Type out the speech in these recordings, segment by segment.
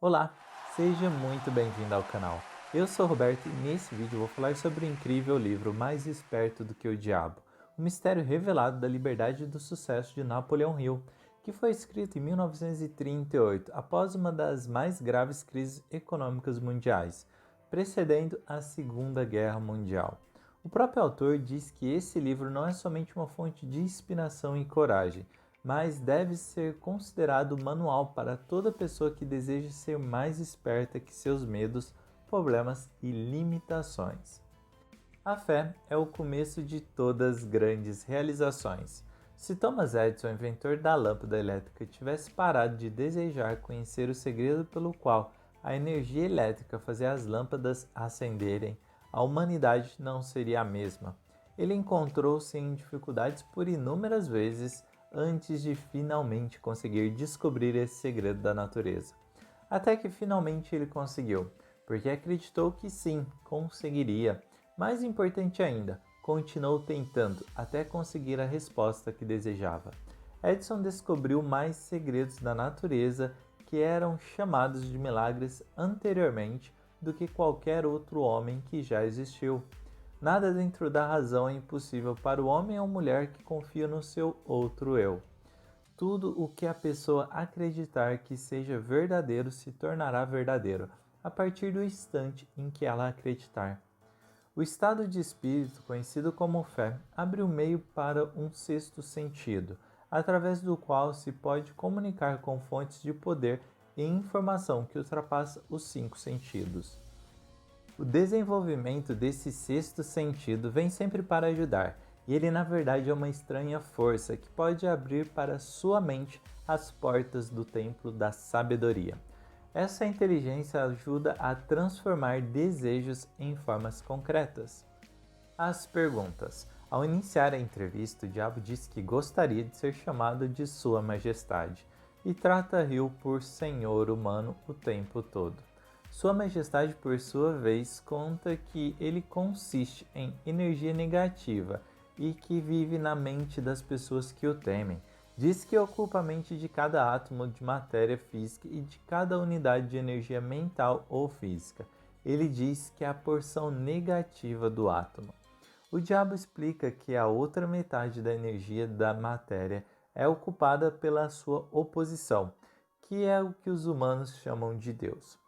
Olá, seja muito bem-vindo ao canal. Eu sou o Roberto e nesse vídeo vou falar sobre o incrível livro Mais Esperto do que o Diabo, o mistério revelado da liberdade e do sucesso de Napoleão Hill, que foi escrito em 1938, após uma das mais graves crises econômicas mundiais, precedendo a Segunda Guerra Mundial. O próprio autor diz que esse livro não é somente uma fonte de inspiração e coragem, mas deve ser considerado manual para toda pessoa que deseja ser mais esperta que seus medos, problemas e limitações. A fé é o começo de todas as grandes realizações. Se Thomas Edison, inventor da lâmpada elétrica, tivesse parado de desejar conhecer o segredo pelo qual a energia elétrica fazia as lâmpadas acenderem, a humanidade não seria a mesma. Ele encontrou-se em dificuldades por inúmeras vezes antes de finalmente conseguir descobrir esse segredo da natureza. Até que finalmente ele conseguiu, porque acreditou que sim, conseguiria. Mais importante ainda, continuou tentando até conseguir a resposta que desejava. Edison descobriu mais segredos da natureza que eram chamados de milagres anteriormente do que qualquer outro homem que já existiu. Nada dentro da razão é impossível para o homem ou mulher que confia no seu outro eu. Tudo o que a pessoa acreditar que seja verdadeiro se tornará verdadeiro, a partir do instante em que ela acreditar. O estado de espírito, conhecido como fé, abre o meio para um sexto sentido, através do qual se pode comunicar com fontes de poder e informação que ultrapassa os cinco sentidos. O desenvolvimento desse sexto sentido vem sempre para ajudar, e ele na verdade é uma estranha força que pode abrir para sua mente as portas do templo da sabedoria. Essa inteligência ajuda a transformar desejos em formas concretas. As perguntas. Ao iniciar a entrevista, o diabo diz que gostaria de ser chamado de Sua Majestade e trata Hill por senhor humano o tempo todo. Sua Majestade, por sua vez, conta que ele consiste em energia negativa e que vive na mente das pessoas que o temem. Diz que ocupa a mente de cada átomo de matéria física e de cada unidade de energia mental ou física. Ele diz que é a porção negativa do átomo. O diabo explica que a outra metade da energia da matéria é ocupada pela sua oposição, que é o que os humanos chamam de Deus.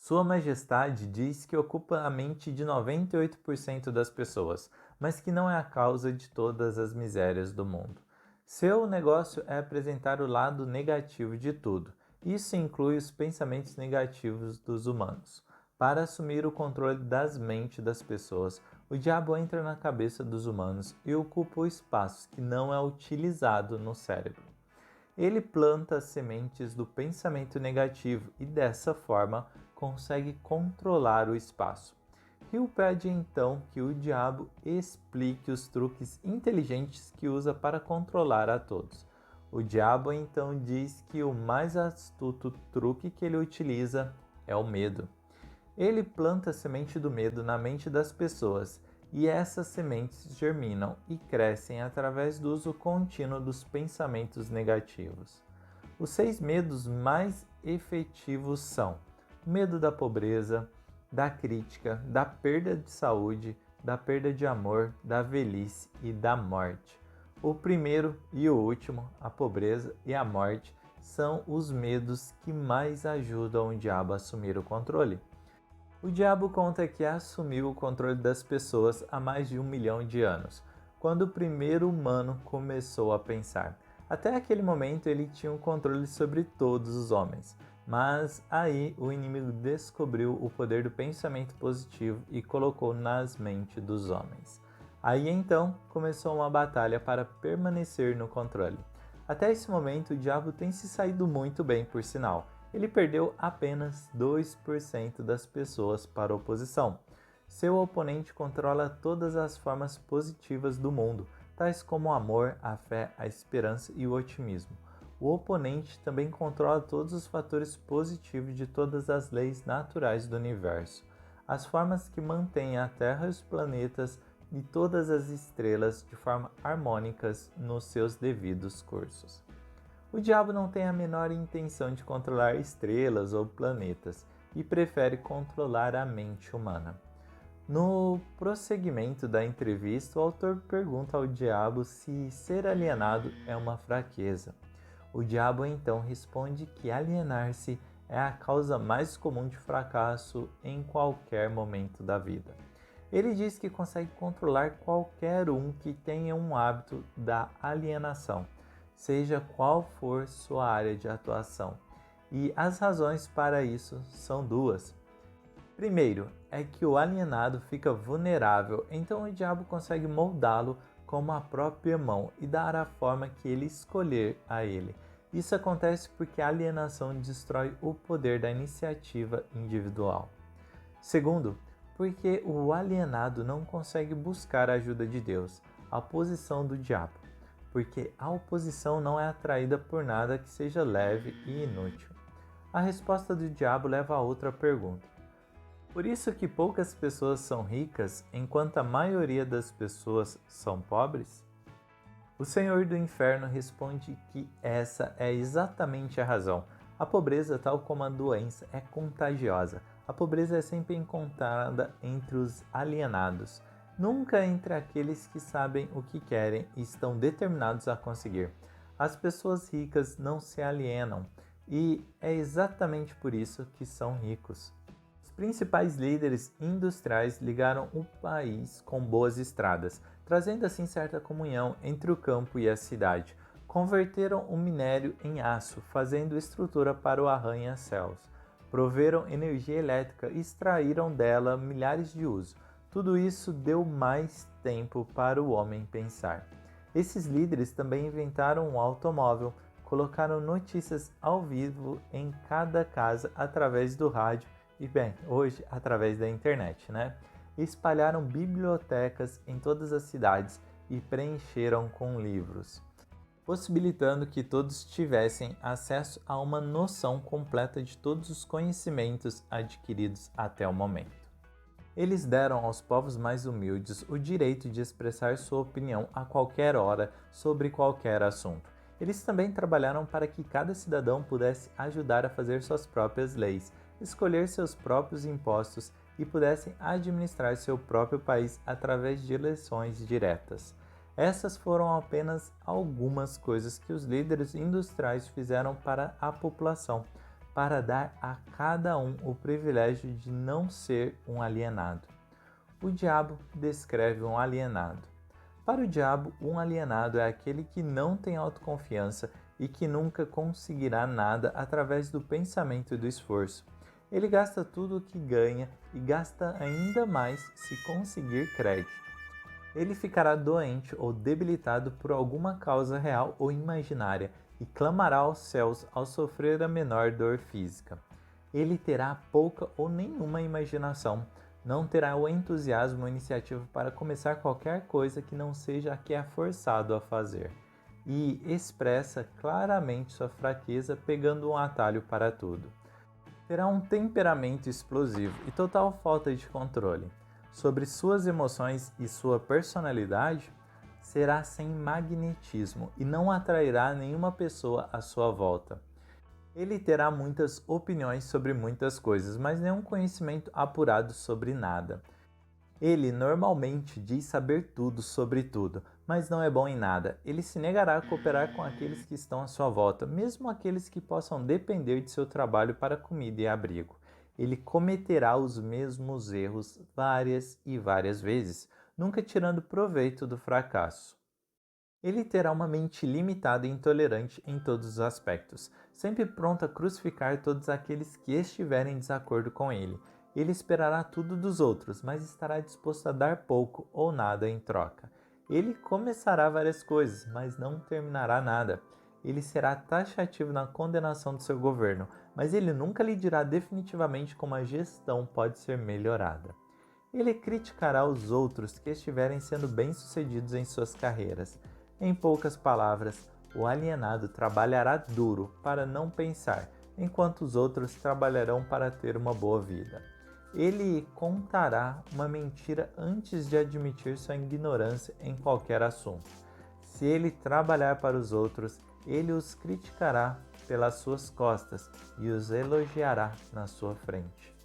Sua Majestade diz que ocupa a mente de 98% das pessoas, mas que não é a causa de todas as misérias do mundo. Seu negócio é apresentar o lado negativo de tudo. Isso inclui os pensamentos negativos dos humanos. Para assumir o controle das mentes das pessoas, o diabo entra na cabeça dos humanos e ocupa o espaço que não é utilizado no cérebro. Ele planta as sementes do pensamento negativo e, dessa forma, consegue controlar o espaço. Hill pede então que o diabo explique os truques inteligentes que usa para controlar a todos. O diabo então diz que o mais astuto truque que ele utiliza é o medo. Ele planta a semente do medo na mente das pessoas e essas sementes germinam e crescem através do uso contínuo dos pensamentos negativos. Os 6 medos mais efetivos são o medo da pobreza, da crítica, da perda de saúde, da perda de amor, da velhice e da morte. O primeiro e o último, a pobreza e a morte, são os medos que mais ajudam o diabo a assumir o controle. O diabo conta que assumiu o controle das pessoas há mais de 1 milhão de anos, quando o primeiro humano começou a pensar. Até aquele momento ele tinha um controle sobre todos os homens, mas aí o inimigo descobriu o poder do pensamento positivo e colocou nas mentes dos homens. Aí então começou uma batalha para permanecer no controle. Até esse momento o diabo tem se saído muito bem, por sinal. Ele perdeu apenas 2% das pessoas para a oposição. Seu oponente controla todas as formas positivas do mundo, tais como o amor, a fé, a esperança e o otimismo. O oponente também controla todos os fatores positivos de todas as leis naturais do universo, as formas que mantêm a Terra e os planetas e todas as estrelas de forma harmônicas nos seus devidos cursos. O diabo não tem a menor intenção de controlar estrelas ou planetas e prefere controlar a mente humana. No prosseguimento da entrevista, o autor pergunta ao diabo se ser alienado é uma fraqueza. O diabo então responde que alienar-se é a causa mais comum de fracasso em qualquer momento da vida. Ele diz que consegue controlar qualquer um que tenha um hábito da alienação, seja qual for sua área de atuação. E as razões para isso são duas. Primeiro, é que o alienado fica vulnerável, então o diabo consegue moldá-lo como a própria mão e dar a forma que ele escolher a ele. Isso acontece porque a alienação destrói o poder da iniciativa individual. Segundo, porque o alienado não consegue buscar a ajuda de Deus, a posição do diabo, porque a oposição não é atraída por nada que seja leve e inútil. A resposta do diabo leva a outra pergunta. Por isso que poucas pessoas são ricas, enquanto a maioria das pessoas são pobres? O Senhor do Inferno responde que essa é exatamente a razão. A pobreza, tal como a doença, é contagiosa. A pobreza é sempre encontrada entre os alienados, nunca entre aqueles que sabem o que querem e estão determinados a conseguir. As pessoas ricas não se alienam, e é exatamente por isso que são ricos. Os principais líderes industriais ligaram o país com boas estradas, trazendo assim certa comunhão entre o campo e a cidade. Converteram o minério em aço, fazendo estrutura para o arranha-céus. Proveram energia elétrica e extraíram dela milhares de usos. Tudo isso deu mais tempo para o homem pensar. Esses líderes também inventaram um automóvel, colocaram notícias ao vivo em cada casa através do rádio e, bem, hoje através da internet, né? Espalharam bibliotecas em todas as cidades e preencheram com livros, possibilitando que todos tivessem acesso a uma noção completa de todos os conhecimentos adquiridos até o momento. Eles deram aos povos mais humildes o direito de expressar sua opinião a qualquer hora sobre qualquer assunto. Eles também trabalharam para que cada cidadão pudesse ajudar a fazer suas próprias leis, escolher seus próprios impostos e pudessem administrar seu próprio país através de eleições diretas. Essas foram apenas algumas coisas que os líderes industriais fizeram para a população, para dar a cada um o privilégio de não ser um alienado. O diabo descreve um alienado. Para o diabo, um alienado é aquele que não tem autoconfiança e que nunca conseguirá nada através do pensamento e do esforço. Ele gasta tudo o que ganha e gasta ainda mais se conseguir crédito. Ele ficará doente ou debilitado por alguma causa real ou imaginária e clamará aos céus ao sofrer a menor dor física. Ele terá pouca ou nenhuma imaginação, não terá o entusiasmo ou iniciativa para começar qualquer coisa que não seja a que é forçado a fazer, e expressa claramente sua fraqueza pegando um atalho para tudo. Terá um temperamento explosivo e total falta de controle sobre suas emoções e sua personalidade. Será sem magnetismo e não atrairá nenhuma pessoa à sua volta. Ele terá muitas opiniões sobre muitas coisas, mas nenhum conhecimento apurado sobre nada. Ele normalmente diz saber tudo sobre tudo, mas não é bom em nada. Ele se negará a cooperar com aqueles que estão à sua volta, mesmo aqueles que possam depender de seu trabalho para comida e abrigo. Ele cometerá os mesmos erros várias e várias vezes, nunca tirando proveito do fracasso. Ele terá uma mente limitada e intolerante em todos os aspectos, sempre pronto a crucificar todos aqueles que estiverem em desacordo com ele. Ele esperará tudo dos outros, mas estará disposto a dar pouco ou nada em troca. Ele começará várias coisas, mas não terminará nada. Ele será taxativo na condenação do seu governo, mas ele nunca lhe dirá definitivamente como a gestão pode ser melhorada. Ele criticará os outros que estiverem sendo bem-sucedidos em suas carreiras. Em poucas palavras, o alienado trabalhará duro para não pensar, enquanto os outros trabalharão para ter uma boa vida. Ele contará uma mentira antes de admitir sua ignorância em qualquer assunto. Se ele trabalhar para os outros, Ele os criticará pelas suas costas e os elogiará na sua frente.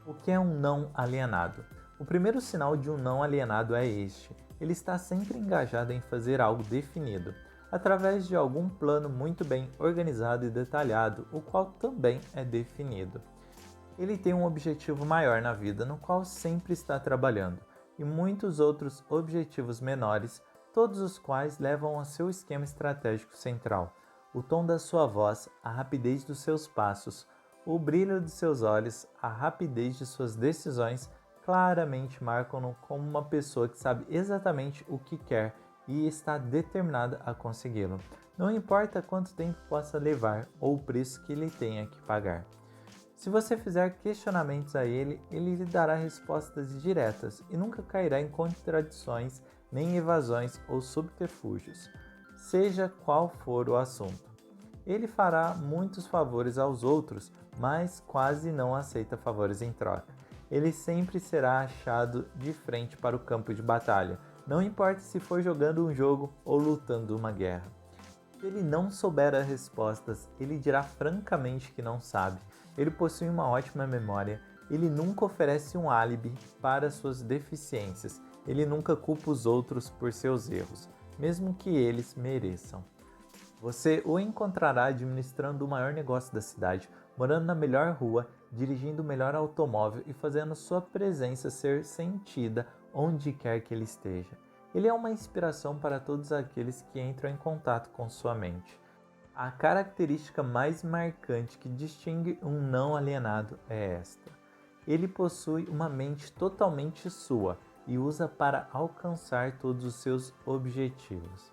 O que é um não alienado? O primeiro sinal de um não alienado é este: ele está sempre engajado em fazer algo definido, através de algum plano muito bem organizado e detalhado, o qual também é definido. Ele tem um objetivo maior na vida, no qual sempre está trabalhando, e muitos outros objetivos menores, todos os quais levam ao seu esquema estratégico central. O tom da sua voz, a rapidez dos seus passos, o brilho de seus olhos, a rapidez de suas decisões claramente marcam-no como uma pessoa que sabe exatamente o que quer e está determinada a consegui-lo. Não importa quanto tempo possa levar ou o preço que ele tenha que pagar. Se você fizer questionamentos a ele, ele lhe dará respostas diretas e nunca cairá em contradições, nem evasões ou subterfúgios, seja qual for o assunto. Ele fará muitos favores aos outros, mas quase não aceita favores em troca. Ele sempre será achado de frente para o campo de batalha, não importa se for jogando um jogo ou lutando uma guerra. Se ele não souber as respostas, ele dirá francamente que não sabe. Ele possui uma ótima memória, ele nunca oferece um álibi para suas deficiências, ele nunca culpa os outros por seus erros, mesmo que eles mereçam. Você o encontrará administrando o maior negócio da cidade, morando na melhor rua, dirigindo o melhor automóvel e fazendo sua presença ser sentida onde quer que ele esteja. Ele é uma inspiração para todos aqueles que entram em contato com sua mente. A característica mais marcante que distingue um não alienado é esta: ele possui uma mente totalmente sua e usa para alcançar todos os seus objetivos.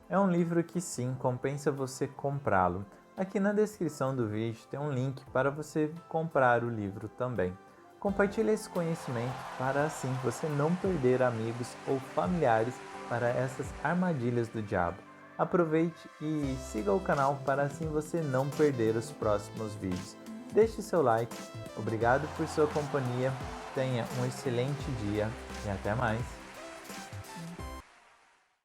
É um livro que sim, compensa você comprá-lo. Aqui na descrição do vídeo tem um link para você comprar o livro também. Compartilhe esse conhecimento para assim você não perder amigos ou familiares para essas armadilhas do diabo. Aproveite e siga o canal para assim você não perder os próximos vídeos. Deixe seu like, obrigado por sua companhia, tenha um excelente dia e até mais.